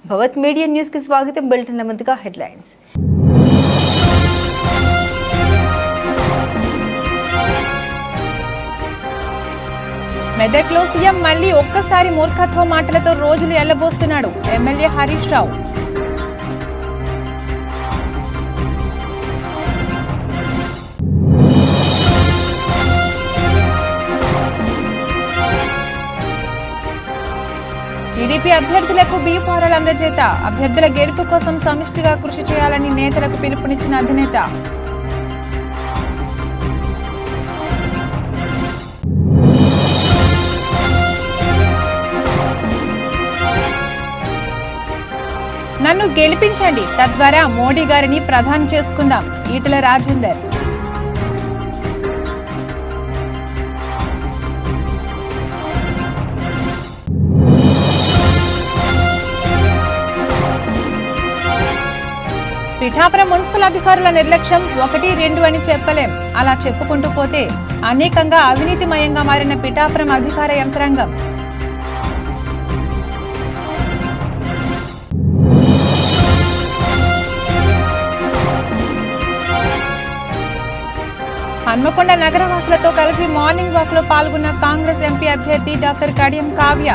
భవత్ media news కి స్వాగతం. Bulletin ముందుగా హెడ్లైన్స్. మెదక్లో సీఎం మళ్లీ ఒక్కసారి మూర్ఖత్వ మాటలతో రోజులు ఎల్లబోస్తున్నాడు ఎమ్మెల్యే హరీష్ రావు. టీడీపీ అభ్యర్థులకు బీ ఫారాలు అందజేత అభ్యర్థుల గెలుపు కోసం సమిష్టిగా కృషి చేయాలని నేతలకు పిలుపునిచ్చిన అధినేత. నన్ను గెలిపించండి, తద్వారా మోడీ గారిని ప్రధాని చేసుకుందాం ఈటెల రాజేందర్. పిఠాపురం మున్సిపల్ అధికారుల నిర్లక్ష్యం 1, 2 అని చెప్పలేం. అలా చెప్పుకుంటూ పోతే అనేకంగా అవినీతిమయంగా మారిన పిఠాపురం అధికార యంత్రాంగం. హన్మకొండ నగరవాసులతో కలిసి మార్నింగ్ వాక్ లో పాల్గొన్న కాంగ్రెస్ ఎంపీ అభ్యర్థి డాక్టర్ కడియం కావ్య.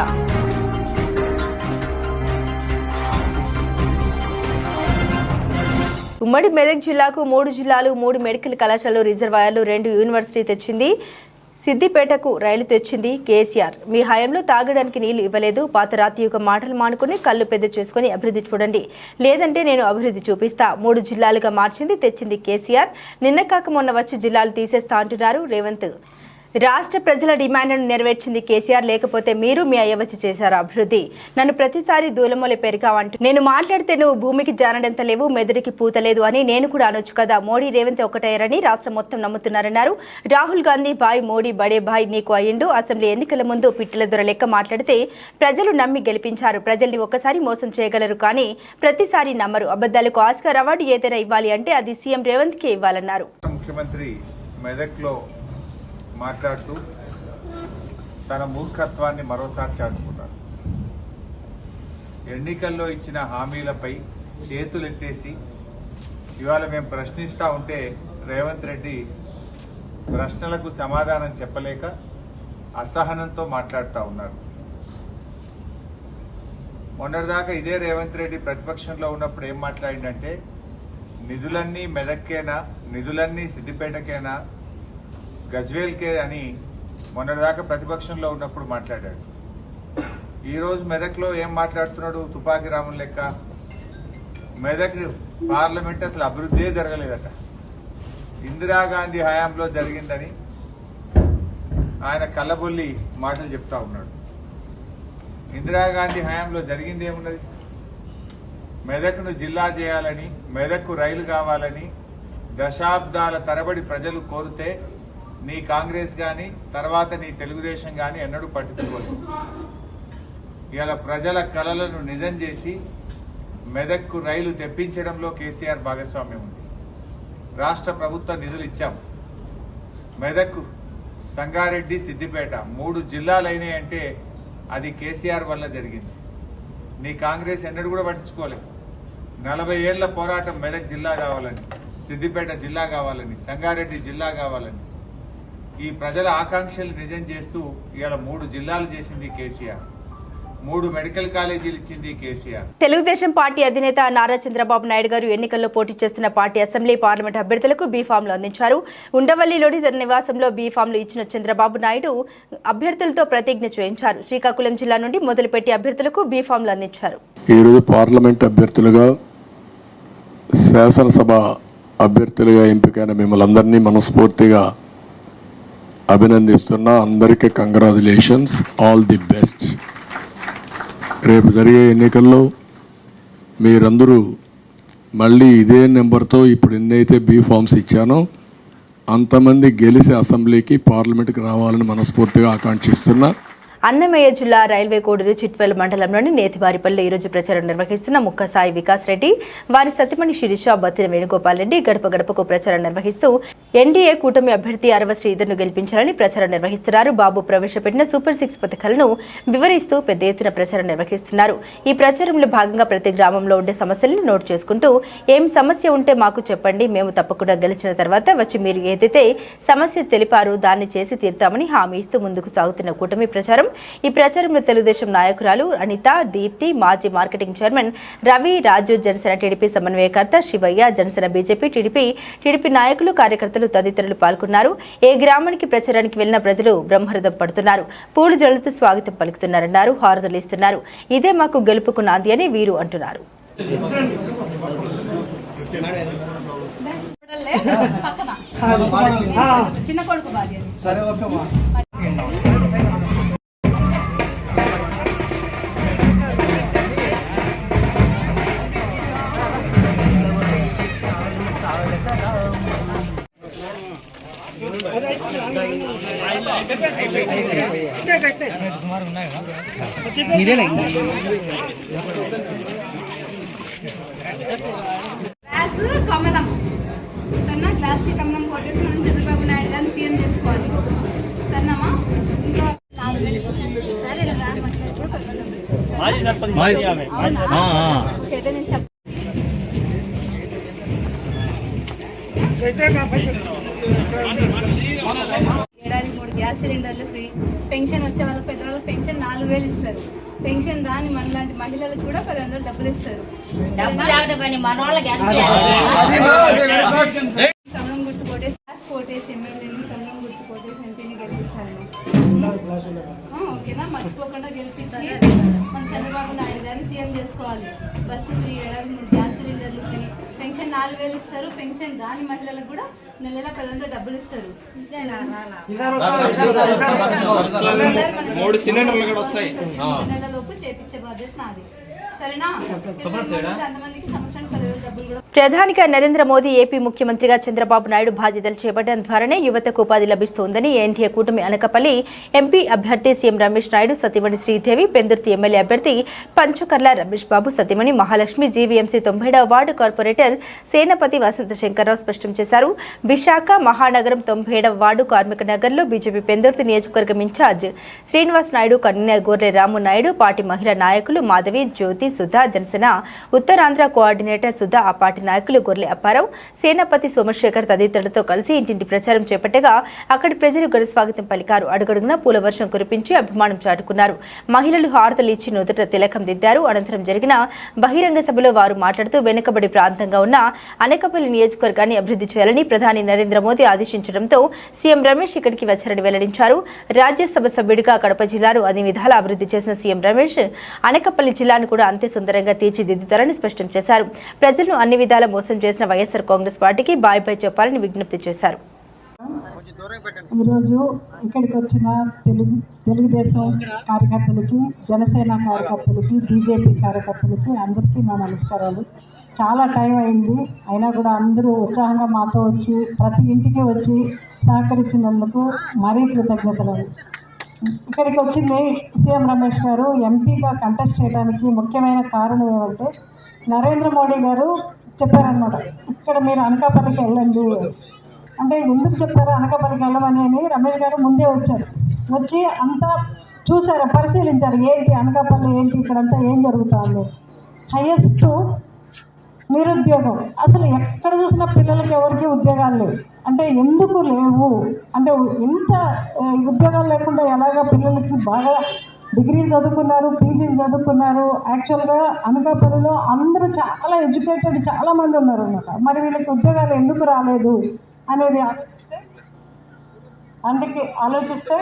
ఉమ్మడి మెదక్ జిల్లాకు 3 జిల్లాలు, 3 మెడికల్ కళాశాలలు, రిజర్వాయర్లు, 2 యూనివర్సిటీ తెచ్చింది. సిద్దిపేటకు రైలు తెచ్చింది కేసీఆర్. మీ హయాంలో తాగడానికి నీళ్లు ఇవ్వలేదు. పాత రాతియుగ మాటలు మానుకుని కళ్ళు పెద్ద చేసుకుని అభివృద్ధి చూడండి, లేదంటే నేను అభివృద్ధి చూపిస్తా. 3 జిల్లాలుగా మార్చింది తెచ్చింది కేసీఆర్. నిన్న కాక మొన్న వచ్చి జిల్లాలు తీసేస్తా అంటున్నారు రేవంత్. రాష్ట్ర ప్రజల డిమాండ్ను నెరవేర్చింది కేసీఆర్. లేకపోతే మీరు మీ అయ్య వచ్చి చేశారు అభివృద్ధి. నన్ను ప్రతిసారి దూలమొలే పెరిగావంటూ నేను మాట్లాడితే నువ్వు భూమికి జానడంత లేవు, మెదడికి పూతలేదు అని నేను కూడా అనొచ్చు కదా. మోడీ రేవంత్ ఒకటయ్యారని రాష్ట్రం మొత్తం నమ్ముతున్నారన్నారు. రాహుల్ గాంధీ భాయ్, మోడీ బడే భాయ్ నీకు అయ్యిండు. అసెంబ్లీ ఎన్నికల ముందు పిట్టల దొర లెక్క మాట్లాడితే ప్రజలు నమ్మి గెలిపించారు. ప్రజల్ని ఒక్కసారి మోసం చేయగలరు కానీ ప్రతిసారి నమ్మరు. అబద్ధాలకు ఆస్కార్ అవార్డు ఏదైనా ఇవ్వాలి అంటే అది సీఎం రేవంత్కే ఇవ్వాలన్నారు. ముఖ్యమంత్రి మెదక్లో మాట్లాడుతూ తన మూర్ఖత్వాన్ని మరోసారి చాటుకున్నారు. ఎన్నికల్లో ఇచ్చిన హామీలపై చేతులెత్తేసి ఇవాళ మేము ప్రశ్నిస్తూ ఉంటే రేవంత్ రెడ్డి ప్రశ్నలకు సమాధానం చెప్పలేక అసహనంతో మాట్లాడుతూ ఉన్నారు. మొన్నటిదాకా ఇదే రేవంత్ రెడ్డి ప్రతిపక్షంలో ఉన్నప్పుడు ఏం మాట్లాడిందంటే నిధులన్నీ మెదక్కేనా, నిధులన్నీ సిద్దిపేటకేనా, గజ్వేల్కే అని మొన్నటిదాకా ప్రతిపక్షంలో ఉన్నప్పుడు మాట్లాడాడు. ఈరోజు మెదక్లో ఏం మాట్లాడుతున్నాడు? తుపాకీ రాముని లెక్క. మెదక్ పార్లమెంట్ అసలు అభివృద్ధే జరగలేదట. ఇందిరాగాంధీ హయాంలో జరిగిందని ఆయన కళ్ళబొల్లి మాటలు చెప్తా ఉన్నాడు. ఇందిరాగాంధీ హయాంలో జరిగింది ఏమున్నది? మెదక్ను జిల్లా చేయాలని, మెదక్కు రైలు కావాలని దశాబ్దాల తరబడి ప్రజలు కోరితే నీ కాంగ్రెస్ కానీ తర్వాత నీ తెలుగుదేశం కానీ ఎన్నడూ పట్టించుకోలేదు. ఇవాళ ప్రజల కలలను నిజం చేసి మెదక్కు రైలు తెప్పించడంలో కేసీఆర్ భాగస్వామ్యం ఉంది. రాష్ట్ర ప్రభుత్వ నిధులు ఇచ్చాం. మెదక్కు, సంగారెడ్డి, సిద్దిపేట 3 జిల్లాలైనాయంటే అది కేసీఆర్ వల్ల జరిగింది. నీ కాంగ్రెస్ ఎన్నడూ కూడా పట్టించుకోలేదు. 40 ఏళ్ల పోరాటం మెదక్ జిల్లా కావాలని, సిద్దిపేట జిల్లా కావాలని, సంగారెడ్డి జిల్లా కావాలని ఈ ప్రజల ఆకాంక్షలు నిజం చేస్తూ ఇవాళ 3 జిల్లాలు చేసింది కేసీఆర్. 3 మెడికల్ కాలేజీలు ఇచ్చింది కేసీఆర్. తెలుగుదేశం పార్టీ అధినేత నారా చంద్రబాబు నాయుడు గారు ఎన్నికల్లో పోటీ చేస్తున్న పార్టీ అసెంబ్లీ, పార్లమెంట్ అభ్యర్థులకు బీ ఫామ్లు అందించారు. ఉండవల్లిలోని తన నివాసంలో బీ ఫామ్లు ఇచ్చిన చంద్రబాబు నాయుడు అభ్యర్థులతో ప్రతిజ్ఞ చేయించారు. శ్రీకాకుళం జిల్లా నుండి మొదలుపెట్టి అభ్యర్థులకు బీ ఫామ్లు అందించారు. ఈరోజు పార్లమెంట్ అభ్యర్థులుగా, శాసనసభ అభ్యర్థులుగా ఎంపికైన మిమ్మల్ని అందరినీ మనస్ఫూర్తిగా అభినందిస్తున్నా. అందరికీ కంగ్రాచులేషన్స్, ఆల్ ది బెస్ట్. రేపు జరిగే ఎన్నికల్లో మీరందరూ మళ్ళీ ఇదే నెంబర్తో ఇప్పుడు ఎన్నైతే బీ ఫామ్స్ ఇచ్చానో అంతమంది గెలిచి అసెంబ్లీకి, పార్లమెంట్కి రావాలని మనస్ఫూర్తిగా ఆకాంక్షిస్తున్నా. అన్నమయ్య జిల్లా రైల్వే కోడూరు చిట్వేల్ మండలంలోని నేతివారిపల్లిలో ఈరోజు ప్రచారం నిర్వహిస్తున్న ముక్కసాయి వికాస్ రెడ్డి, వారి సతీమణి శిరీష, బత్తిన వేణుగోపాల్ రెడ్డి గడప గడపకు ప్రచారం నిర్వహిస్తూ ఎన్డీఏ కూటమి అభ్యర్థి అరవ శ్రీధర్ను గెలిపించాలని ప్రచారం నిర్వహిస్తున్నారు. బాబు ప్రవేశపెట్టిన సూపర్ 6 పథకాలను వివరిస్తూ పెద్ద ఎత్తున ప్రచారం నిర్వహిస్తున్నారు. ఈ ప్రచారంలో భాగంగా ప్రతి గ్రామంలో ఉండే సమస్యలను నోట్ చేసుకుంటూ ఏం సమస్య ఉంటే మాకు చెప్పండి, మేము తప్పకుండా గెలిచిన తర్వాత వచ్చి మీరు ఏదైతే సమస్య తెలిపారో దాన్ని చేసి తీరుతామని హామీ ఇస్తూ ముందుకు సాగుతున్న కూటమి ప్రచారం. ఈ ప్రచారంలో తెలుగుదేశం నాయకురాలు అనిత, దీప్తి, మాజీ మార్కెటింగ్ చైర్మన్ రవి, రాజు, జనసేన టీడీపీ సమన్వయకర్త శివయ్య, జనసేన బీజేపీ, టీడీపీ నాయకులు, కార్యకర్తలు తదితరులు పాల్గొన్నారు. ఏ గ్రామానికి ప్రచారానికి వెళ్లిన ప్రజలు బ్రహ్మరథం పడుతున్నారు, పూలు జల్లుతూ స్వాగతం పలుకుతున్నారన్నారు, హారతులు ఇస్తున్నారు. ఇదే మాకు గెలుపుకు నాంది అని వీరు అంటున్నారు. చిన్న కొడుకు భార్య సరే ఓకే క్లాస్ కమలం సరేనా, క్లాస్ కి కమలం కొట్టేసి మనం చంద్రబాబు నాయుడు గారిని సీఎం చేసుకోవాలి సరేనామా. ఇంకా 4,000 ఇస్తాను. సరే నేను చెప్తాను. ఏడాదికి 3 గ్యాస్ సిలిండర్లు ఫ్రీ, పెన్షన్ వచ్చే వాళ్ళకి పెద్దవాళ్ళకి పెన్షన్ 4,000 ఇస్తారు. పెన్షన్ రాని మనలాంటి మహిళలకు కూడా 10,000 డబ్బులు ఇస్తారు. కమలం గుర్తు కోటేసి కోటేసి ఎమ్మెల్యేని కమలం గుర్తు కోటేసి ఎంపీని గెలిపించాలి. ఓకేనా, మర్చిపోకుండా గెలిపించి మన చంద్రబాబు నాయుడు గారిని సీఎం చేసుకోవాలి. బస్సు ఫ్రీ, ఏడాది 3 గ్యాస్ సిలిండర్లు ఫ్రీ, పెన్షన్ 4,000 ఇస్తారు. పెన్షన్ రాని మహిళలకు కూడా నెల 10,000 డబ్బులు ఇస్తారు. 3 సిలిండర్లు కూడా వస్తాయి. నెలలోపు చేపించే బాధ్యత నాది. సరేనా? అంతమందికి సంవత్సరానికి 10,000 డబ్బులు కూడా. ప్రధానిగా నరేంద్ర మోదీ ఏపీ ముఖ్యమంత్రిగా చంద్రబాబు నాయుడు బాధ్యతలు చేపట్టడం ద్వారానే యువతకు ఉపాధి లభిస్తోందని ఎన్డీఏ కూటమి అనకాపల్లి ఎంపీ అభ్యర్థి సీఎం రమేష్ నాయుడు సతీమణి శ్రీదేవి, పెందుర్తి ఎమ్మెల్యే అభ్యర్థి పంచకర్ల రమేష్ బాబు సతీమణి Mahalakshmi, GVMC 97వ ward corporator Senapathi వసంత శంకర్రావు స్పష్టం చేశారు. విశాఖ మహానగరం 97వ వార్డు కార్మిక నగర్లో బీజేపీ పెందుర్తి నియోజకవర్గం ఇన్ఛార్జ్ శ్రీనివాస్ నాయుడు, కన్వీనర్ గోర్లె రాము నాయుడు, పార్టీ మహిళా నాయకులు మాధవి, జ్యోతి, సుధా, జనసేన ఉత్తరాంధ్ర కోఆర్డినేటర్ సుధా, ఆ పార్టీ నాయకులు గొర్రె అప్పారావు, సేనాపతి సోమశేఖర్ తదితరులతో కలిసి ఇంటింటి ప్రచారం చేపట్టగా అక్కడి ప్రజలు ఘన స్వాగతం పలికారు. అడుగడుగునా పూల వర్షం కురిపించి అభిమానం చాటుకున్నారు. మహిళలు హారతలు ఇచ్చి నుదుట తిలకం దిద్దారు. అనంతరం జరిగిన బహిరంగ సభలో వారు మాట్లాడుతూ వెనుకబడి ప్రాంతంగా ఉన్న అనకాపల్లి నియోజకవర్గాన్ని అభివృద్ధి చేయాలని ప్రధాని నరేంద్ర మోదీ ఆదేశించడంతో సీఎం రమేష్ ఇక్కడికి వచ్చారని వెల్లడించారు. రాజ్యసభ సభ్యుడిగా కడప జిల్లాను అన్ని విధాలా అభివృద్ధి చేసిన సీఎం రమేష్ అనకాపల్లి జిల్లాను కూడా అంతే సుందరంగా తీర్చిదిద్దుతారని స్పష్టం చేశారు. ప్రజలను అన్ని విధాలా మోసం చేసిన వైఎస్ఆర్ కాంగ్రెస్ పార్టీకి బాయ్ బాయ్ చెప్పాలని విజ్ఞప్తి చేశారు. ఈరోజు ఇక్కడికి వచ్చిన తెలుగుదేశం కార్యకర్తలకి, జనసేన కార్యకర్తలకి, బీజేపీ కార్యకర్తలకి అందరికీ నా నమస్కారాలు. చాలా టైం అయింది, అయినా కూడా అందరూ ఉత్సాహంగా మాతో వచ్చి ప్రతి ఇంటికి వచ్చి సహకరించినందుకు మరీ కృతజ్ఞతలు. ఇక్కడికి వచ్చింది సీఎం రమేష్ గారు ఎంపీగా కంటెస్ట్ చేయడానికి ముఖ్యమైన కారణం ఏమంటే నరేంద్ర మోడీ గారు చెప్పారన్నమాట, ఇక్కడ మీరు అనకాపల్లికి వెళ్ళండి అంటే. ఎందుకు చెప్పారు అనకాపల్లికి వెళ్ళమని అని రమేష్ గారు ముందే వచ్చారు. వచ్చి అంతా చూసారు, పరిశీలించారు, ఏంటి అనకాపల్లి, ఏంటి ఇక్కడంతా ఏం జరుగుతుంది. హైయెస్ట్ నిరుద్యోగం, అసలు ఎక్కడ చూసినా పిల్లలకి ఎవరికి ఉద్యోగాలు లేవు. అంటే ఎందుకు లేవు అంటే ఎంత ఉద్యోగాలు లేకుండా ఎలాగ పిల్లలకి బాగా డిగ్రీలు చదువుకున్నారు, పీజీలు చదువుకున్నారు. యాక్చువల్గా అనకాపల్లిలో అందరూ చాలా ఎడ్యుకేటెడ్ చాలామంది ఉన్నారు అన్నమాట. మరి వీళ్ళకి ఉద్యోగాలు ఎందుకు రాలేదు అనేది అందుకే ఆలోచిస్తే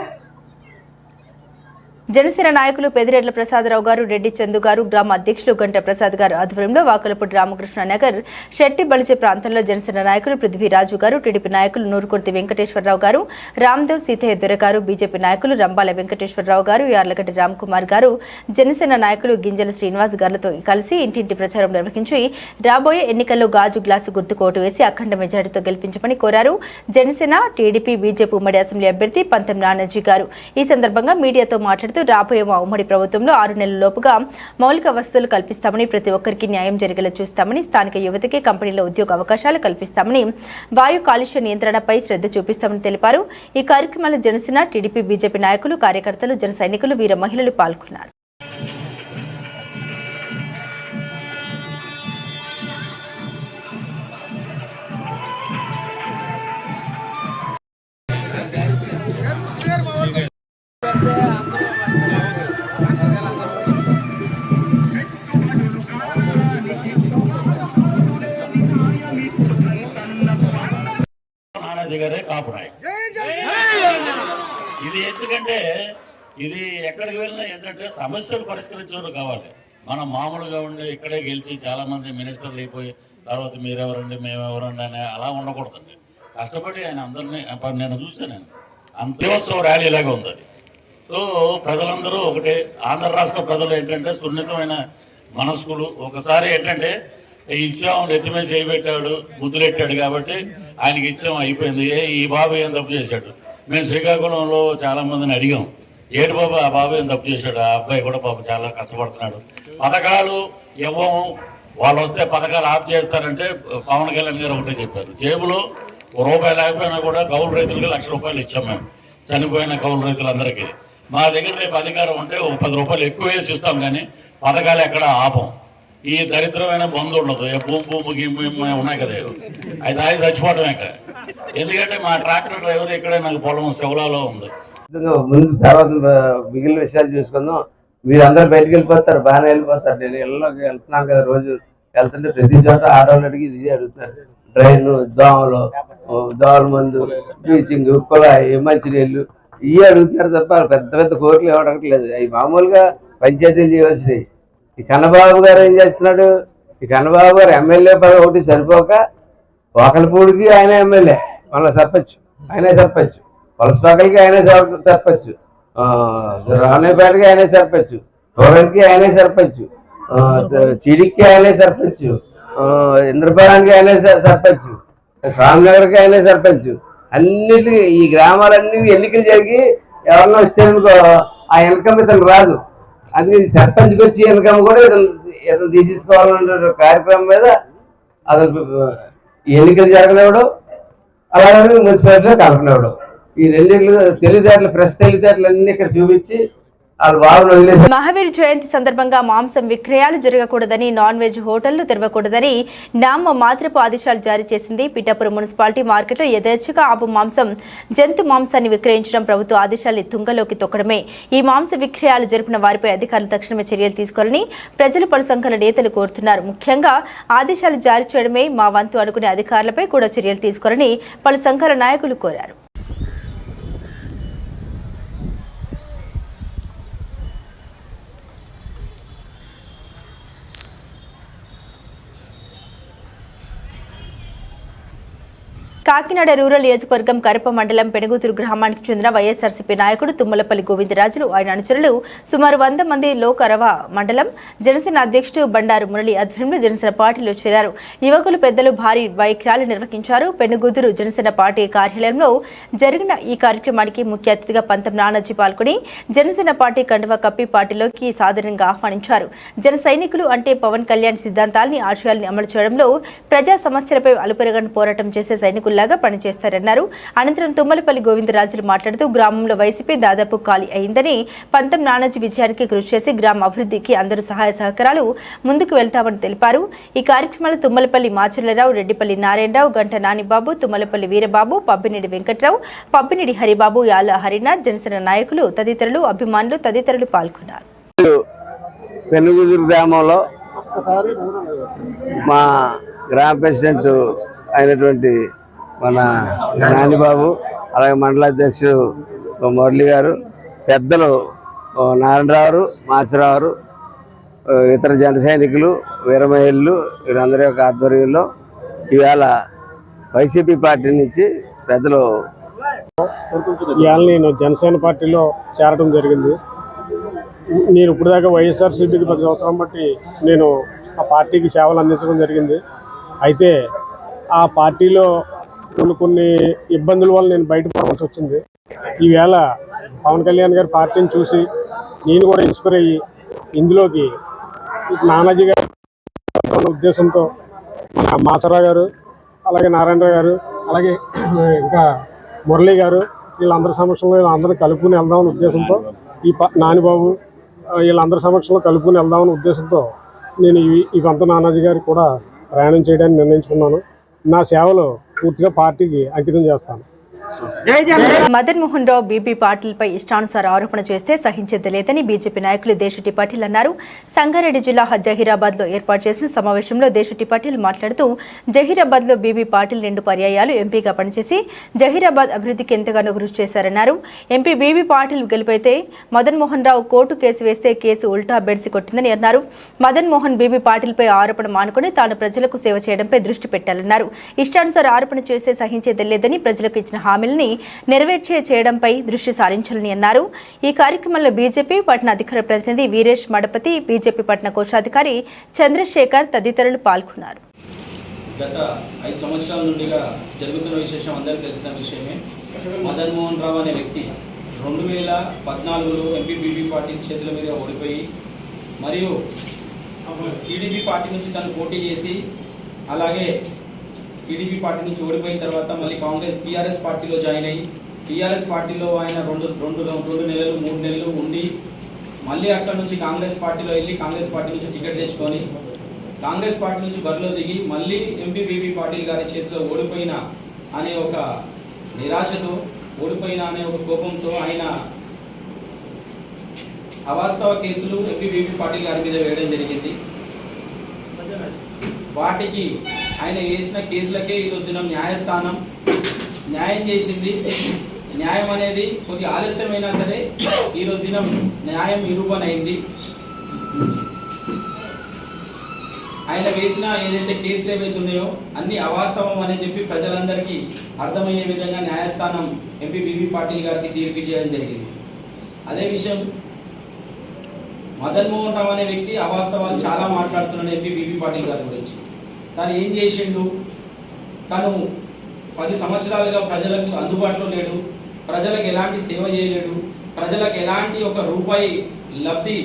జనసేన నాయకులు పెదిరెడ్ల ప్రసాదరావు గారు, రెడ్డి చందు గారు, గ్రామ అధ్యక్షులు గంట ప్రసాద్ గారు ఆధ్వర్యంలో వాకలపూడి రామకృష్ణ నగర్, శెట్టి బలిచే ప్రాంతంలో జనసేన నాయకులు పృథ్వీరాజు గారు, టీడీపీ నాయకులు నూరుకుర్తి వెంకటేశ్వరరావు గారు, రామ్దేవ్ సీతయ్య దొర గారు, బీజేపీ నాయకులు రంబాల వెంకటేశ్వరరావు గారు, యార్లగడ్డ రామ్ కుమార్ గారు, జనసేన నాయకులు గింజల శ్రీనివాస్ గారితో కలిసి ఇంటింటి ప్రచారం నిర్వహించి రాబోయే ఎన్నికల్లో గాజు గ్లాసు గుర్తుకు ఓటు వేసి అఖండ మెజారిటీతో గెలిపించమని కోరారు. జనసేన, టీడీపీ, బీజేపీ ఉమ్మడి అసెంబ్లీ అభ్యర్థి పంతం నానాజీ గారు ఈ సందర్భంగా మీడియాతో మాట్లాడుతూ మాట్లాడుతూ రాబోయే మా ఉమ్మడి ప్రభుత్వంలో 6 నెలల లోపుగా మౌలిక వసతులు కల్పిస్తామని, ప్రతి ఒక్కరికి న్యాయం జరిగేలా చూస్తామని, స్థానిక యువతకి కంపెనీలో ఉద్యోగ అవకాశాలు కల్పిస్తామని, వాయు కాలుష్య నియంత్రణపై శ్రద్ధ చూపిస్తామని తెలిపారు. ఈ కార్యక్రమంలో జనసేన, టీడీపీ, బీజేపీ నాయకులు, కార్యకర్తలు, జన సైనికులు, వీర మహిళలు పాల్గొన్నారు. గారే కాపు నాయకుడు. ఇది ఎందుకంటే ఇది ఎక్కడికి వెళ్ళినా ఏంటంటే సమస్యలు పరిష్కరించడం కావాలి. మనం మామూలుగా ఉండి ఇక్కడే గెలిచి చాలా మంది మినిస్టర్లు అయిపోయి తర్వాత మీరెవరండి మేమెవరండి అని అలా ఉండకూడదండి. కష్టపడి ఆయన అందరినీ నేను చూసాను. అంత్యోత్సవ ర్యాలీ లాగా ఉంది అది. సో ప్రజలందరూ ఒకటే. ఆంధ్ర రాష్ట్ర ప్రజలు ఏంటంటే సున్నితమైన మనస్కులు. ఒకసారి ఏంటంటే ఇచ్చాం ఎత్తిమే చేయబెట్టాడు, ముద్దులెట్టాడు కాబట్టి ఆయనకి ఇచ్చాం, అయిపోయింది. ఈ బాబు ఏం తప్పు చేశాడు? మేము శ్రీకాకుళంలో చాలా మందిని అడిగాం, ఏడు బాబు ఆ బాబు ఏం తప్పు చేశాడు? ఆ అబ్బాయి కూడా బాబు చాలా కష్టపడుతున్నాడు. పథకాలు ఇవ్వము, వాళ్ళు వస్తే పథకాలు ఆఫ్ చేస్తారంటే పవన్ కళ్యాణ్ గారు ఒకటే చెప్పారు, జేబులో రూపాయి లేకపోయినా కూడా కౌలు రైతులకి ₹1,00,000 ఇచ్చాం మేము, చనిపోయిన కౌలు రైతులందరికీ. మా దగ్గర రేపు అధికారం ఉంటే ఒక ₹10 ఎక్కువ వేసి ఇస్తాం, కానీ పథకాలు ఎక్కడ ఆపం. ఈ దరిద్రమైన బంధు ఉండదు. భూమికి ఉన్నాయి కదా, అది ఆగి చచ్చిపోవటమే. ఎందుకంటే మా ట్రాక్టర్ డ్రైవర్ ఇక్కడే నాకు పొలం శివలాలో ఉంది. ముందు తర్వాత మిగిలిన విషయాలు చూసుకుందాం. మీరందరూ బయటకు వెళ్ళిపోతారు, బాగానే వెళ్ళిపోతారు. నేను ఇళ్ళలోకి వెళ్తున్నాను కదా, రోజు వెళ్తుంటే ప్రతి చోట ఆడవాళ్ళు అడిగి ఇది అడుగుతారు. డ్రైన్, దోమల మందు, బ్లీచింగ్, కుళాయి, మంచినీళ్ళు ఇవి అడుగుతున్నారు తప్ప పెద్ద పెద్ద కోరికలు ఇవ్వడట్లేదు. అవి మామూలుగా పంచాయతీలు చేయవలసినవి. ఈ కన్నబాబు గారు ఏం చేస్తున్నాడు? ఈ కన్నబాబు గారు ఎమ్మెల్యే పదవి ఒకటి సరిపోక ఒకలపూడికి ఆయన ఎమ్మెల్యే, మళ్ళీ సర్పంచ్ ఆయనే సర్పంచ్, వలసపాకలకి ఆయనే సర్పంచ్, రాణేపేటకి ఆయనే సర్పంచ్, తోరణకి ఆయనే సర్పంచ్, చీడికి ఆయనే సర్పంచ్, ఇంద్రపాలానికి ఆయనే సర్పంచ్, రామ్నగర్కి ఆయనే సర్పంచ్. అన్నిటికీ ఈ గ్రామాలన్నీ ఎన్నికలు జరిగి ఎవరన్నా వచ్చారనుకో ఆ ఇన్కమ్ ఇతను రాదు. అది సర్పంచ్కి వచ్చి ఇన్కమ్ కూడా ఇతను తీసేసుకోవాలన్న కార్యక్రమం మీద అతను ఎన్నికలు జరగలేవడం, అలాగే మున్సిపాలిటీలో కలపలేవడం. ఈ రెండింటిలో తెలివితేటలు, ప్రెస్ తెలివితేటలు అన్ని ఇక్కడ చూపించి మహావీర్ జయంతి సందర్భంగా మాంసం విక్రయాలు జరగకూడదని, నాన్ వెజ్ హోటళ్లు తెరవకూడదని నామ మాత్రపు ఆదేశాలు జారీ చేసింది. పిఠాపురం మున్సిపాలిటీ మార్కెట్లో యథేచ్ఛగా ఆవు మాంసం, జంతు మాంసాన్ని విక్రయించడం ప్రభుత్వ ఆదేశాల్ని తుంగలోకి తొక్కడమే. ఈ మాంస విక్రయాలు జరిపిన వారిపై అధికారులు తక్షణమే చర్యలు తీసుకోవాలని ప్రజలు, పలు సంఘాల నేతలు కోరుతున్నారు. ముఖ్యంగా ఆదేశాలు జారీ చేయడమే మా వంతు అనుకునే అధికారులపై కూడా చర్యలు తీసుకోవాలని పలు సంఘాల నాయకులు కోరారు. కాకినాడ రూరల్ నియోజకవర్గం కరప మండలం పెనుగుతురు గ్రామానికి చెందిన వైఎస్ఆర్సీపీ నాయకుడు తుమ్మలపల్లి గోవిందరాజులు, ఆయన అనుచరులు సుమారు 100 మంది లోకరవ మండలం జనసేన అధ్యక్షుడు బండారు మురళి ఆధ్వర్యంలో జనసేన పార్టీలో చేరారు. యువకులు, పెద్దలు భారీ బైక్ ర్యాలీ నిర్వహించారు. పెనుగుతురు జనసేన పార్టీ కార్యాలయంలో జరిగిన ఈ కార్యక్రమానికి ముఖ్య అతిథిగా పంతం నానాజీ పాల్గొని జనసేన పార్టీ కండువా కప్పి పార్టీలోకి సాధారణంగా ఆహ్వానించారు. జన సైనికులు అంటే పవన్ కళ్యాణ్ సిద్ధాంతాలని, ఆశయాల్ని అమలు చేయడంలో ప్రజా సమస్యలపై అలుపెరగని పోరాటం చేసే సైనికులు లాగా పనిచేస్తారన్నారు. అనంతరం తుమ్మలపల్లి గోవిందరాజులు మాట్లాడుతూ గ్రామంలో వైసీపీ దాదాపు ఖాళీ అయిందని, పంతం నానాజీ విజయానికి కృషి చేసి గ్రామ అభివృద్ధికి అందరూ సహాయ సహకారాలు ముందుకు వెళ్తామని తెలిపారు. ఈ కార్యక్రమంలో తుమ్మలపల్లి మాచర్లరావు, రెడ్డిపల్లి నారాయణరావు, గంట నానిబాబు, తుమ్మలపల్లి వీరబాబు, పబ్బినేడి వెంకట్రావు, పబ్బినేడి హరిబాబు, యాల హరినాథ్, జనసేన నాయకులు తదితరులు, అభిమానులు తదితరులు పాల్గొన్నారు. పెనుగుదురు గ్రామంలో మా గ్రామ ప్రెసిడెంట్ అయినటువంటి మన నానిబాబు, అలాగే మండల అధ్యక్షుడు మురళి గారు, పెద్దలు నారాయణరావు, మాచరావు, ఇతర జన సైనికులు, వీరమహిళలు వీరందరి యొక్క ఆధ్వర్యంలో ఇవాళ వైసీపీ పార్టీ నుంచి పెద్దలు ఇవాళ నేను జనసేన పార్టీలో చేరడం జరిగింది. నేను ఇప్పుడు దాకా వైఎస్ఆర్సీపీకి 10 సంవత్సరం బట్టి నేను ఆ పార్టీకి సేవలు అందించడం జరిగింది. అయితే ఆ పార్టీలో కొన్ని ఇబ్బందుల వల్ల నేను బయటపడవలసి వచ్చింది. ఈవేళ పవన్ కళ్యాణ్ గారి పార్టీని చూసి నేను కూడా ఇన్స్పైర్ అయ్యి ఇందులోకి నానాజీ గారు ఉద్దేశంతో మన మాచరా గారు, అలాగే నారాయణరావు గారు, అలాగే ఇంకా మురళీ గారు, వీళ్ళందరి సమక్షంలో వీళ్ళందరూ కలుపుకుని వెళ్దామని ఉద్దేశంతో నానిబాబు వీళ్ళందరి సమక్షంలో కలుపుకుని వెళ్దామని ఉద్దేశంతో నేను ఈ పంత నానాజీ గారికి కూడా ప్రయాణం చేయడానికి నిర్ణయించుకున్నాను. నా సేవలు పూర్తిగా పార్టీకి అంకితం చేస్తాను. మదన్ మోహన్ రావు బీబీ పాటిల్పై ఇష్టానుసార ఆరోపణ చేస్తే సహించేది లేదని బీజేపీ నాయకులు దేశటి పాటిల్ అన్నారు. సంగారెడ్డి జిల్లా జహీరాబాద్లో ఏర్పాటు చేసిన సమావేశంలో దేశటి పాటిల్ మాట్లాడుతూ జహీరాబాద్లో బీబీ పాటిల్ 2 పర్యాయాలు ఎంపీగా పనిచేసి జహీరాబాద్ అభివృద్ధికి ఎంతగానో కృషి చేశారన్నారు. MP BB Patil గెలిపైతే Madan Mohan Rao court case వేస్తే కేసు ఉల్టా బెడిసి కొట్టిందని అన్నారు. మదన్ మోహన్ బీబీ పాటిల్పై ఆరోపణ మానుకుని తాను ప్రజలకు సేవ చేయడంపై దృష్టి పెట్టాలన్నారు. ఇష్టానుసార ఆరోపణ చేస్తే సహించేది లేదని ప్రజలకు ఇచ్చిన హామీలని నెరవేర్చే చేయడంపై దృష్టి సారించాలని అన్నారు. ఈ కార్యక్రమంలో బీజేపీ పట్టణ అధికార ప్రతినిధి వీరేష్ మడపతి, బీజేపీ పట్టణ కోశాధికారి చంద్రశేఖర్ తదితరులు పాల్గొన్నారు. గత 5 సంవత్సరాల నుండిగా జరుగుతున్న విశేషం అందరికీ తెలిసిన విషయమే. మదన్ మోహన్ రావు అనే వ్యక్తి 2014లో ఎంపీ బీబీ పాటిల్ చేతుల మీద ఓడిపోయి మరియు టీడీపీ పార్టీ నుంచి తను పోటీ చేసి అలాగే టీడీపీ పార్టీ నుంచి ఓడిపోయిన తర్వాత మళ్ళీ టీఆర్ఎస్ పార్టీలో జాయిన్ అయ్యి టీఆర్ఎస్ పార్టీలో ఆయన రెండు నెలలు 3 నెలలు ఉండి మళ్ళీ అక్కడ నుంచి కాంగ్రెస్ పార్టీలో వెళ్ళి కాంగ్రెస్ పార్టీ నుంచి టికెట్ తెచ్చుకొని కాంగ్రెస్ పార్టీ నుంచి బరిలో దిగి మళ్ళీ ఎంపీ బీబీ పాటిల్ గారి చేతిలో ఓడిపోయిన అనే ఒక నిరాశతో, ఓడిపోయిన అనే ఒక కోపంతో ఆయన అవాస్తవ కేసులు ఎంపీ బీబీ పాటిల్ గారి మీద వేయడం జరిగింది. వాటికి ఆయన వేసిన కేసులకే ఈరోజు దినం న్యాయస్థానం న్యాయం చేసింది. న్యాయం అనేది కొద్ది ఆలస్యమైనా సరే ఈరోజు దినం న్యాయం నిరూపణ అయింది. ఆయన వేసిన ఏదైతే కేసులు ఏవైతే ఉన్నాయో అన్ని అవాస్తవం అని చెప్పి ప్రజలందరికీ అర్థమయ్యే విధంగా న్యాయస్థానం ఎంపీ బీబీ పాటిల్ గారికి తీర్పు చేయడం జరిగింది. అదే విషయం మదన్ మోహన్ రావు అనే వ్యక్తి అవాస్తవాలు చాలా మాట్లాడుతున్నాడు ఎంపీ బీబీ పాటిల్ గారి గురించి. తను ఏం చేసిండు? తను 10 సంవత్సరాలుగా ప్రజలకు అందుబాటులో లేడు, ప్రజలకు ఎలాంటి సేవ చేయలేడు, ప్రజలకు ఎలాంటి ఒక రూపాయి లబ్ధి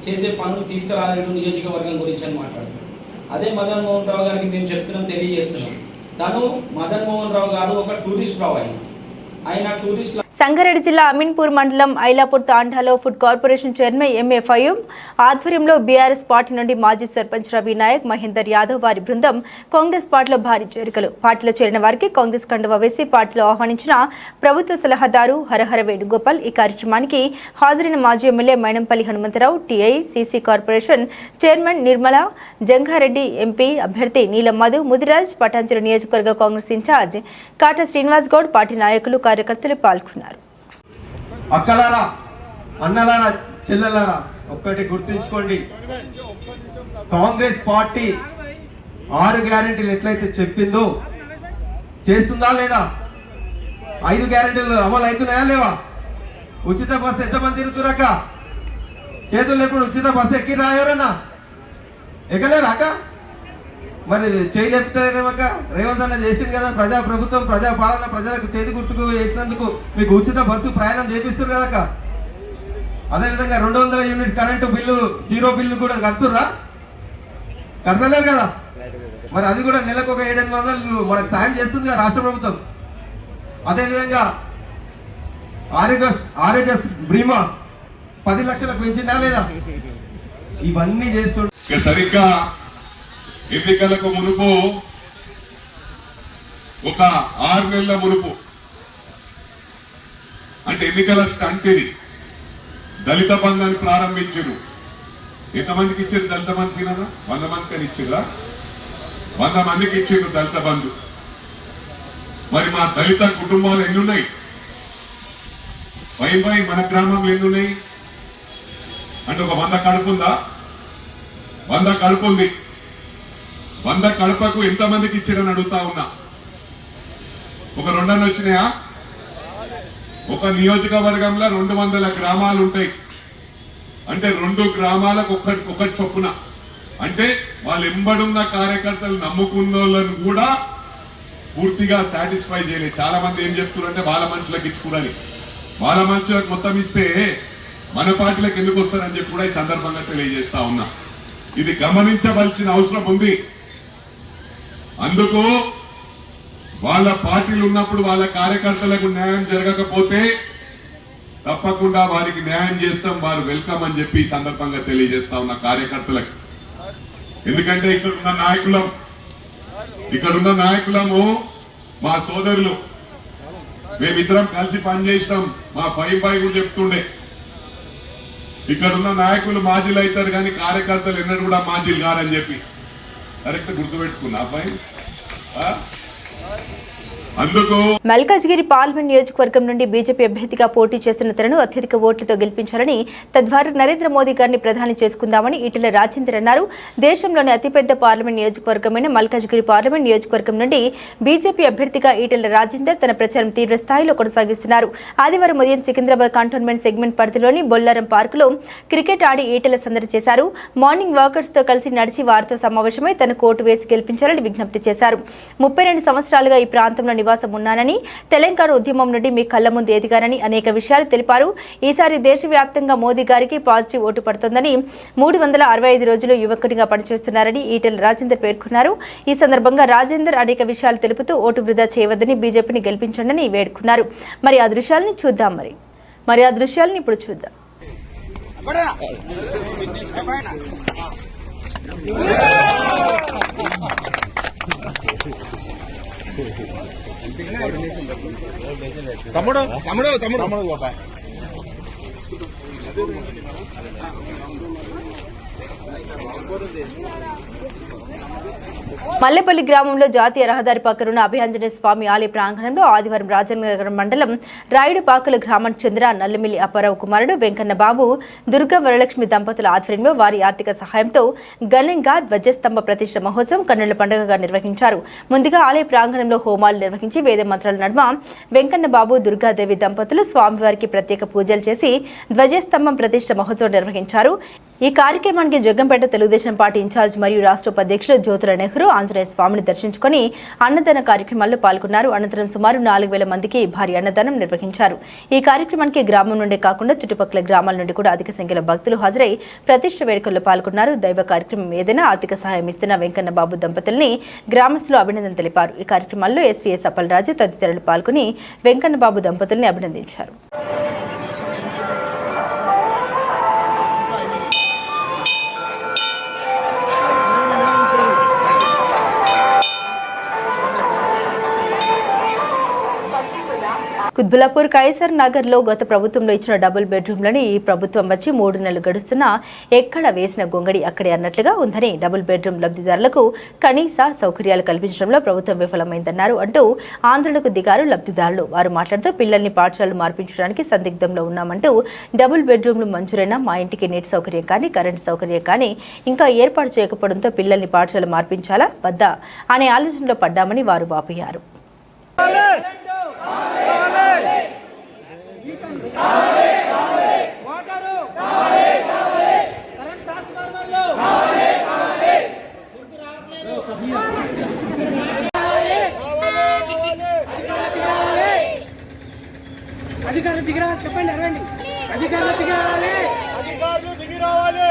చేసే పనులు తీసుకురాలేడు నియోజకవర్గం గురించి అని మాట్లాడుతున్నాడు. అదే మదన్ మోహన్ రావు గారికి మేము చెప్తున్నాం, తెలియజేస్తున్నాం. తను మదన్ మోహన్ రావు గారు ఒక టూరిస్ట్ రావు. ఆయన టూరిస్ట్ సంగారెడ్డి జిల్లా అమీన్పూర్ మండలం ఐలాపూర్ తాండాలో food corporation chairman MA Fayoom ఆధ్వర్యంలో బీఆర్ఎస్ పార్టీ నుండి మాజీ సర్పంచ్ రవి నాయక్, మహేందర్ యాదవ్ వారి బృందం కాంగ్రెస్ పార్టీలో భారీ చేరికలు. పార్టీలో చేరిన వారికి కాంగ్రెస్ కండువా వేసి పార్టీలో ఆహ్వానించిన ప్రభుత్వ సలహాదారు హరహర వేణుగోపాల్. ఈ కార్యక్రమానికి హాజరైన మాజీ MLA Mynampally Hanumantharao, టీఐసీసీ corporation chairman Nirmala, Jangareddy MP అభ్యర్థి నీలం మధు, ముదిరాజ్, పటాంజలి నియోజకవర్గ కాంగ్రెస్ ఇన్ఛార్జ్ కాటా శ్రీనివాస్ గౌడ్, పార్టీ నాయకులు, కార్యకర్తలు పాల్గొన్నారు. అక్కలారా, అన్నలారా, చెల్లెలారా, ఒక్కటి గుర్తుంచుకోండి. కాంగ్రెస్ పార్టీ 6 గ్యారెంటీలు ఎట్లయితే చెప్పిందో చేస్తుందా లేదా? 5 గ్యారెంటీలు అమలు అవుతున్నాయా లేవా? ఉచిత బస్సు ఎంతమంది తిరుగుతురాక? చేతులు ఎప్పుడు ఉచిత బస్సు ఎక్కి రాయరన్నా ఎక్కలేరాక? మరి చేయలేపుతారేమక? రేవంత్ అన్న చేసింది కదా, ప్రభుత్వం ప్రజాపాలన, ప్రజలకు చేతి గుర్తుకు వేసినందుకు మీకు ఉచిత బస్సు ప్రయాణం చేపిస్తారు కదక. అదేవిధంగా 200 యూనిట్ కరెంటు బిల్లు, 0 బిల్లు కూడా కడుతుర్రా? కట్టలేరు కదా. మరి అది కూడా నెలకు ఒక 700 మనకు సాయం చేస్తుంది కదా రాష్ట్ర ప్రభుత్వం. అదేవిధంగా ఆరోగ్య బీమా 10 లక్షలకు పెంచిందా లేదా? ఇవన్నీ చేస్తుంటే సరిగ్గా ఎన్నికలకు మునుపు ఒక 6 నెలల మునుపు, అంటే ఎన్నికల స్టంట్ ఇది, దళిత బంధాన్ని ప్రారంభించారు. ఎంతమందికి ఇచ్చారు దళిత బంధు? 100 మందికి ఇచ్చిరా? 100 మందికి ఇచ్చారు దళిత బంధు. మరి మా దళిత కుటుంబాలు ఎన్నున్నాయి? పై మన గ్రామంలో ఎన్నున్నాయి అంటే ఒక 100 కడుపు ఉందా? 100 కడుపు ఉంది. 100 కడపకు ఎంతమందికి ఇచ్చారని అడుగుతా ఉన్నా. ఒక 2 వచ్చినాయా? ఒక నియోజకవర్గంలో 200 గ్రామాలు ఉంటాయి. అంటే 2 గ్రామాలకు ఒకటి చొప్పున. అంటే వాళ్ళు ఎంబడున్న కార్యకర్తలు నమ్ముకున్న వాళ్ళని కూడా పూర్తిగా సాటిస్ఫై చేయలేదు. చాలా మంది ఏం చెప్తున్నారంటే బాల మనుషులకు ఇచ్చుకురని. బాల మనుషులకు మొత్తం ఇస్తే మన పార్టీలకు ఎందుకు వస్తారని చెప్పి కూడా ఈ సందర్భంగా తెలియజేస్తా ఉన్నా. ఇది గమనించవలసిన అవసరం ఉంది. అందుకు వాళ్ళ పార్టీలు ఉన్నప్పుడు వాళ్ళ కార్యకర్తలకు న్యాయం జరగకపోతే తప్పకుండా వారికి న్యాయం చేస్తాం, వారు వెల్కమ్ అని చెప్పి ఈ సందర్భంగా తెలియజేస్తా ఉన్న కార్యకర్తలకు. ఎందుకంటే ఇక్కడున్న నాయకులము మా సోదరులు, మేమిద్దరం కలిసి పనిచేస్తాం. మా 5 కూడా చెప్తుండే, ఇక్కడున్న నాయకులు మాజీలు అవుతారు కానీ కార్యకర్తలు ఎన్నడూ కూడా మాజీలు కారని చెప్పి కరెక్ట్ గుర్తుపెట్టుకున్నా అబ్బాయి. మల్కాజ్గిరి పార్లమెంట్ నియోజకవర్గం నుండి బీజేపీ అభ్యర్థిగా పోటీ చేస్తున్న తనను అత్యధిక ఓట్లతో గెలిపించాలని, తద్వారా నరేంద్ర మోదీ గారిని ప్రధాని చేసుకుందామని ఈటెల రాజేందర్ అన్నారు. దేశంలోని అతిపెద్ద పార్లమెంట్ నియోజకవర్గమైన మల్కాజ్గిరి పార్లమెంట్ నియోజకవర్గం నుండి బీజేపీ అభ్యర్థిగా ఈటెల రాజేందర్ తన ప్రచారం తీవ్ర స్థాయిలో కొనసాగిస్తున్నారు. ఆదివారం ఉదయం సికింద్రాబాద్ కంటోన్మెంట్ సెగ్మెంట్ పరిధిలోని బొల్లారం పార్కులో క్రికెట్ ఆడి ఈటెల సందడి చేశారు. మార్నింగ్ వాకర్స్ తో కలిసి నడిచి వారితో సమావేశమై తన కోటు వేసి గెలిపించాలని విజ్ఞప్తి చేశారు. 32 సంవత్సరాలుగా ఈ ప్రాంతంలో నివాసం ఉన్నానని, తెలంగాణ ఉద్యమం నుండి మీ కళ్ల ముందు ఎదిగానని అనేక విషయాలు తెలిపారు. ఈసారి దేశవ్యాప్తంగా మోదీ గారికి పాజిటివ్ ఓటు పడుతోందని, 365 రోజులు యువకుడిగా పనిచేస్తున్నారని ఈటెల రాజేందర్ పేర్కొన్నారు. ఈ సందర్భంగా రాజేందర్ అనేక విషయాలు తెలుపుతూ ఓటు వృధా చేయవద్దని, బీజేపీని గెలిపించండి వేడుకున్నారు. మరి ఆ దృశ్యాలను ఇప్పుడు చూద్దాం. తమ్ముడు తమ్ముడు తమ్ముడు మల్లెపల్లి గ్రామంలో జాతీయ రహదారి పక్కనున్న అభయాంజనేయ స్వామి ఆలయ ప్రాంగణంలో ఆదివారం రాజనగరం మండలం రాయుడుపాకుల గ్రామానికి చెందిన నల్లమిల్లి అప్పారావు కుమారుడు వెంకన్న బాబు, దుర్గా వరలక్ష్మి దంపతుల ఆధ్వర్యంలో వారి ఆర్థిక సహాయంతో ఘనంగా ధ్వజస్తంభ ప్రతిష్ఠ మహోత్సవం కన్నుల పండుగగా నిర్వహించారు. ముందుగా ఆలయ ప్రాంగణంలో హోమాలు నిర్వహించి వేద మంత్రాల నడుమ వెంకన్న బాబు, దుర్గాదేవి దంపతులు స్వామివారికి ప్రత్యేక పూజలు చేసి ధ్వజస్తంభం ప్రతిష్ఠ మహోత్సవం నిర్వహించారు. ఈ కార్యక్రమానికి జగ్గంపేట తెలుగుదేశం పార్టీ ఇన్ఛార్జ్ మరియు రాష్ట్ర ఉపాధ్యక్షులు జ్యోతుల నెహ్రూ ఆంజనేయ స్వామిని దర్శించుకుని అన్నదాన కార్యక్రమాల్లో పాల్గొన్నారు. అనంతరం సుమారు 4000 మందికి భారీ అన్నదానం నిర్వహించారు. ఈ కార్యక్రమానికి గ్రామం నుండే కాకుండా చుట్టుపక్కల గ్రామాల నుండి కూడా అధిక సంఖ్యలో భక్తులు హాజరై ప్రతిష్ఠ వేడుకల్లో పాల్గొన్నారు. దైవ కార్యక్రమం ఏదైనా ఆర్థిక సహాయం ఇస్తున్న వెంకన్న బాబు దంపతుల్ని గ్రామస్తులు అభినందన తెలిపారు. ఈ కార్యక్రమాల్లో ఎస్వీఎస్ అప్పలరాజు తదితరులు పాల్గొని వెంకన్న బాబు దంపతుల్ని అభినందించారు. కుత్బులాపూర్ కైసర్ నగర్ లో గత ప్రభుత్వంలో ఇచ్చిన డబుల్ బెడ్రూమ్లని ఈ ప్రభుత్వం వచ్చి 3 నెలలు గడుస్తున్నా ఎక్కడ వేసిన గొంగడి అక్కడే అన్నట్లుగా ఉందని, డబుల్ బెడ్రూమ్ లబ్ధిదారులకు కనీస సౌకర్యాలు కల్పించడంలో ప్రభుత్వం విఫలమైందన్నారు అంటూ ఆందోళనకు దిగారు లబ్ధిదారులు. వారు మాట్లాడుతూ పిల్లల్ని పాఠశాలలు మార్పించడానికి సందిగ్ధంలో ఉన్నామంటూ, డబుల్ బెడ్రూమ్లు మంజూరైనా మా ఇంటికి నీటి సౌకర్యం కానీ కరెంటు సౌకర్యం కానీ ఇంకా ఏర్పాటు చేయకపోవడంతో పిల్లల్ని పాఠశాల మార్పించాలా వద్దా అనే ఆలోచనలో పడ్డామని వారు వాపోయారు. అధికారులు దిగి రావాలి, చెప్పండి అరవండి. అధికారులు దిగి రావాలి, అధికారులు దిగి రావాలి,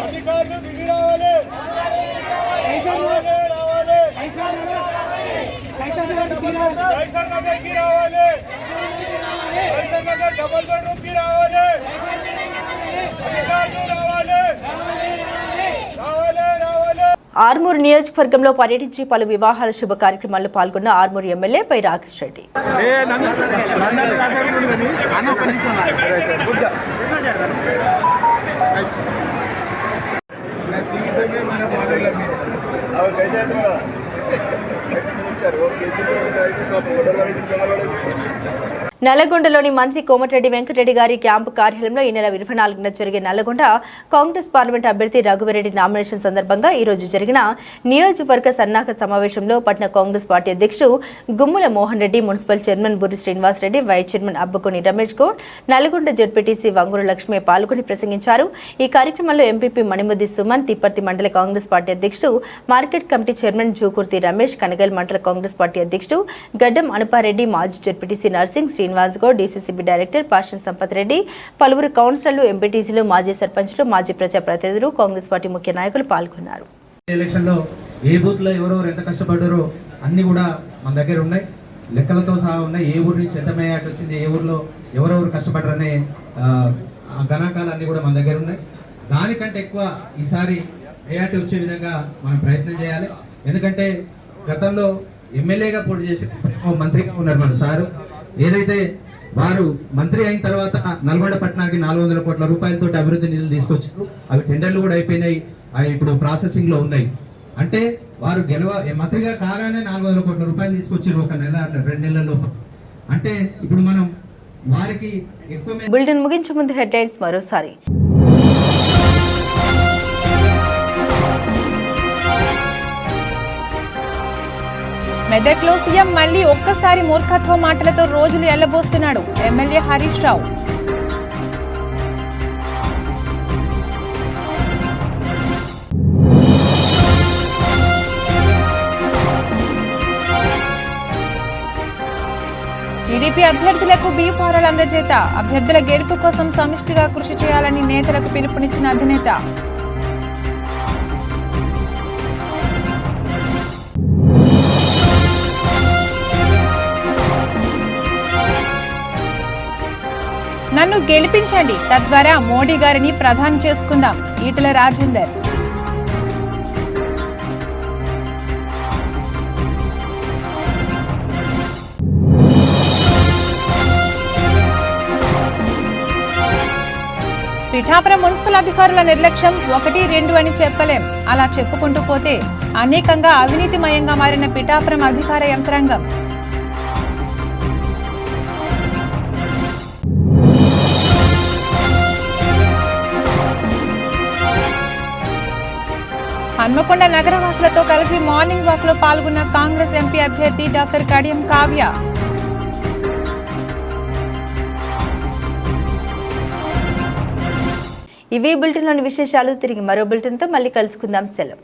అధికారులు దిగి రావాలి, డబల్ బెడ్రూమ్ కి రావాలి, అధికారులు రావాలి, రావాలి రావాలి. ఆర్మూర్ నియోజకవర్గంలో పర్యటించి పలు వివాహాల శుభ కార్యక్రమాల్లో పాల్గొన్న ఆర్మూర్ ఎమ్మెల్యే పై రాకేష్ రెడ్డి. నల్లగొండలోని మంత్రి కోమటిరెడ్డి వెంకటరెడ్డి గారి క్యాంపు కార్యాలయంలో ఈ నెల 24న జరిగే నల్లగొండ కాంగ్రెస్ పార్లమెంట్ అభ్యర్థి రఘువరెడ్డి నామినేషన్ సందర్భంగా ఈ రోజు జరిగిన నియోజకవర్గ సన్నాహక సమావేశంలో పట్న కాంగ్రెస్ పార్టీ అధ్యక్షుడు Gummula Mohan Reddy, municipal chairman Burri Srinivas Reddy, vice chairman Abbakoni Ramesh Goud, Nalgonda ZPTC Vanguru Lakshmi పాల్గొని ప్రసంగించారు. ఈ కార్యక్రమంలో ఎంపీపీ మణిముద్ది సుమన్, తిప్పర్తి మండల కాంగ్రెస్ పార్టీ అధ్యక్షుడు, market committee chairman Jukurthi Ramesh, Kanagal మండల కాంగ్రెస్ పార్టీ అధ్యక్షుడు గడ్డం అనుపారెడ్డి, మాజీ ZPTC Narsing, Srinivas Goud, DCCB director Pashan Sampath Reddy, పలువురు కౌన్సిలర్లు, ఎంపీటీసీలు, మాజీ సర్పంచ్లు, మాజీ ప్రజాప్రతినిధులు, కాంగ్రెస్ పార్టీ ముఖ్య నాయకులు పాల్గొన్నారు. ఎలక్షన్లో ఏ బూత్లో ఎవరెవరు ఎంత కష్టపడ్డారో అన్నీ కూడా మన దగ్గర ఉన్నాయి, లెక్కలతో సహా ఉన్నాయి. ఏ ఊరు నుంచి ఎంత మేయాట్ వచ్చింది, ఏ ఊర్లో ఎవరెవరు కష్టపడ్డారనే గణాంకాలు అన్నీ కూడా మన దగ్గర ఉన్నాయి. దానికంటే ఎక్కువ ఈసారి మేయాట్ వచ్చే విధంగా మనం ప్రయత్నం చేయాలి. ఎందుకంటే గతంలో ఎమ్మెల్యేగా పోటీ చేసి మంత్రిగా ఉన్నారు మన సారు. ఏదైతే వారు మంత్రి అయిన తర్వాత నల్గొండ పట్టణానికి 400 కోట్ల రూపాయలతో అభివృద్ధి నిధులు తీసుకొచ్చారు. అవి టెండర్లు కూడా అయిపోయినాయి, అవి ఇప్పుడు ప్రాసెసింగ్ లో ఉన్నాయి. అంటే వారు మంత్రిగా కాగానే 400 కోట్ల రూపాయలు తీసుకొచ్చారు ఒక నెల 2 నెలల్లో. అంటే ఇప్పుడు మనం వారికి ఎక్కువ. బులెటిన్ ముగించే ముందు హెడ్లైన్స్ మరోసారి. మెదక్లో సీఎం మళ్లీ ఒక్కసారి మూర్ఖత్వ మాటలతో రోజులు ఎల్లబోస్తున్నాడు ఎమ్మెల్యే హరీష్ రావు. టీడీపీ అభ్యర్థులకు బీ ఫారాల అందజేత, అభ్యర్థుల గెలుపు కోసం సమిష్టిగా కృషి చేయాలని నేతలకు పిలుపునిచ్చిన అధినేత. నన్ను గెలిపించండి, తద్వారా మోడీ గారిని ప్రధాని చేసుకుందాం, ఈటెల రాజేందర్. పిఠాపురం మున్సిపల్ అధికారుల నిర్లక్ష్యం 1, 2 అని చెప్పలేం. అలా చెప్పుకుంటూ పోతే అనేకంగా అవినీతిమయంగా మారిన పిఠాపురం అధికార యంత్రాంగం. హన్మకొండ నగరవాసులతో కలిసి మార్నింగ్ వాక్ లో పాల్గొన్న కాంగ్రెస్ ఎంపీ అభ్యర్థి డాక్టర్ కడియం కావ్య. ఇవే బులెటిన్లోని విశేషాలు. తిరిగి మరో బులెటిన్తో మళ్ళీ కలుసుకుందాం. సెలవు.